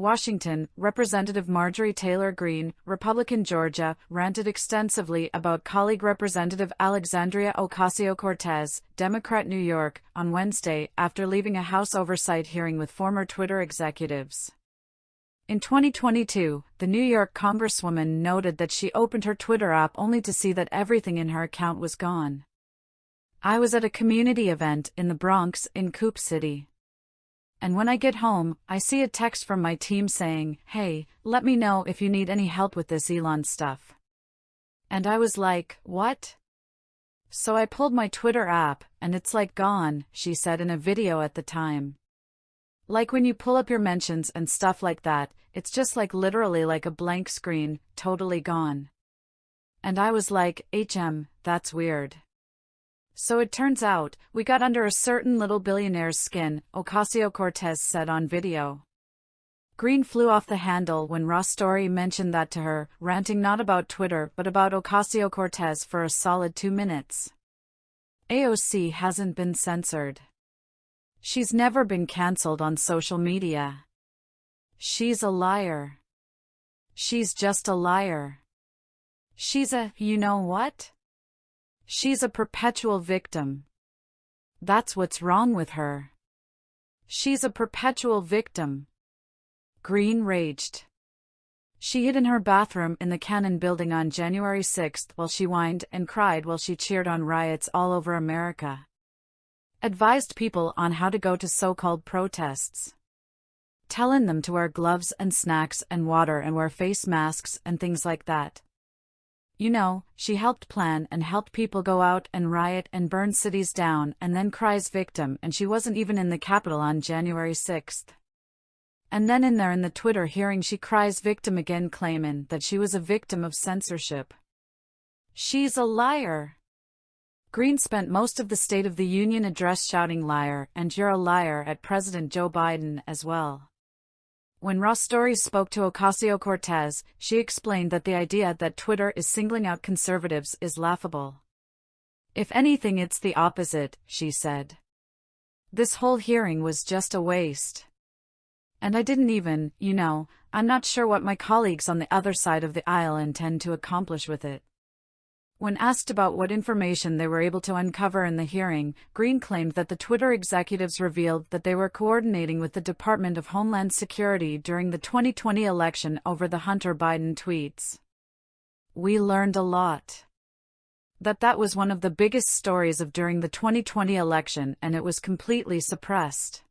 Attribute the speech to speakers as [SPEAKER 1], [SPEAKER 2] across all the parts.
[SPEAKER 1] Washington, Representative Marjorie Taylor Greene, Republican Georgia, ranted extensively about colleague Representative Alexandria Ocasio-Cortez, Democrat New York, on Wednesday after leaving a House oversight hearing with former Twitter executives. In 2022, the New York Congresswoman noted that she opened her Twitter app only to see that everything in her account was gone. "I was at a community event in the Bronx in Coop City. And when I get home, I see a text from my team saying, 'Hey, let me know if you need any help with this Elon stuff.' And I was like, what? So I pulled my Twitter app, and it's like gone," she said in a video at the time. "Like when you pull up your mentions and stuff like that, it's just like literally like a blank screen, totally gone." And I was like, that's weird. "So it turns out, we got under a certain little billionaire's skin," Ocasio-Cortez said on video. Greene flew off the handle when Ross Story mentioned that to her, ranting not about Twitter but about Ocasio-Cortez for a solid 2 minutes. "AOC hasn't been censored. She's never been cancelled on social media. She's a liar. She's just a liar. She's a, you know what? She's a perpetual victim. That's what's wrong with her. She's a perpetual victim." Greene raged. She hid in her bathroom in the Cannon building on January 6 while she whined and cried while she cheered on riots all over America. Advised people on how to go to so-called protests. Telling them to wear gloves and snacks and water and wear face masks and things like that. You know, she helped plan and helped people go out and riot and burn cities down and then cries victim, and she wasn't even in the Capitol on January 6. And then in the Twitter hearing she cries victim again, claiming that she was a victim of censorship. She's a liar. Greene spent most of the State of the Union address shouting "liar" and "you're a liar" at President Joe Biden as well. When Ross Story spoke to Ocasio-Cortez, she explained that the idea that Twitter is singling out conservatives is laughable. "If anything, it's the opposite," she said. "This whole hearing was just a waste. And I didn't even, I'm not sure what my colleagues on the other side of the aisle intend to accomplish with it." When asked about what information they were able to uncover in the hearing, Greene claimed that the Twitter executives revealed that they were coordinating with the Department of Homeland Security during the 2020 election over the Hunter Biden tweets. "We learned a lot. That was one of the biggest stories of during the 2020 election, and it was completely suppressed.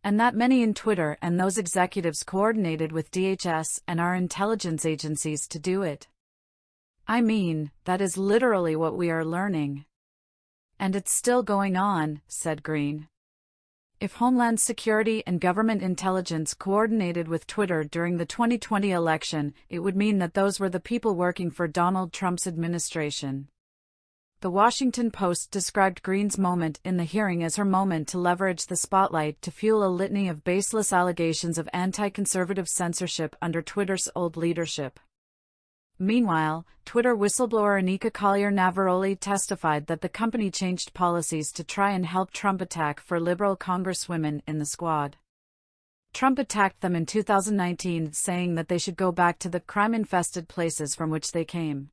[SPEAKER 1] And that many in Twitter and those executives coordinated with DHS and our intelligence agencies to do it. I mean, that is literally what we are learning. And it's still going on," said Greene. If Homeland Security and government intelligence coordinated with Twitter during the 2020 election, it would mean that those were the people working for Donald Trump's administration. The Washington Post described Greene's moment in the hearing as her moment to leverage the spotlight to fuel a litany of baseless allegations of anti-conservative censorship under Twitter's old leadership. Meanwhile, Twitter whistleblower Anika Collier-Navaroli testified that the company changed policies to try and help Trump attack for liberal congresswomen in the squad. Trump attacked them in 2019, saying that they should go back to the crime-infested places from which they came.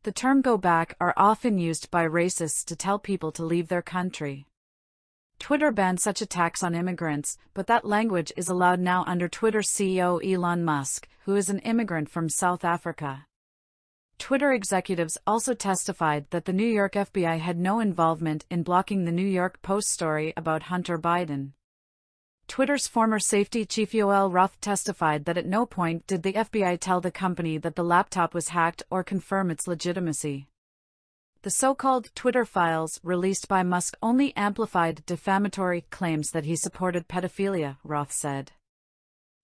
[SPEAKER 1] The term "go back" are often used by racists to tell people to leave their country. Twitter banned such attacks on immigrants, but that language is allowed now under Twitter CEO Elon Musk, who is an immigrant from South Africa. Twitter executives also testified that the New York FBI had no involvement in blocking the New York Post story about Hunter Biden. Twitter's former safety chief Yoel Roth testified that at no point did the FBI tell the company that the laptop was hacked or confirm its legitimacy. The so-called Twitter files released by Musk only amplified defamatory claims that he supported pedophilia, Roth said.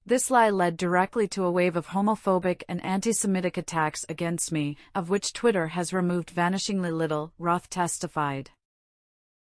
[SPEAKER 1] This lie led directly to a wave of homophobic and anti-Semitic attacks against me, of which Twitter has removed vanishingly little, Roth testified.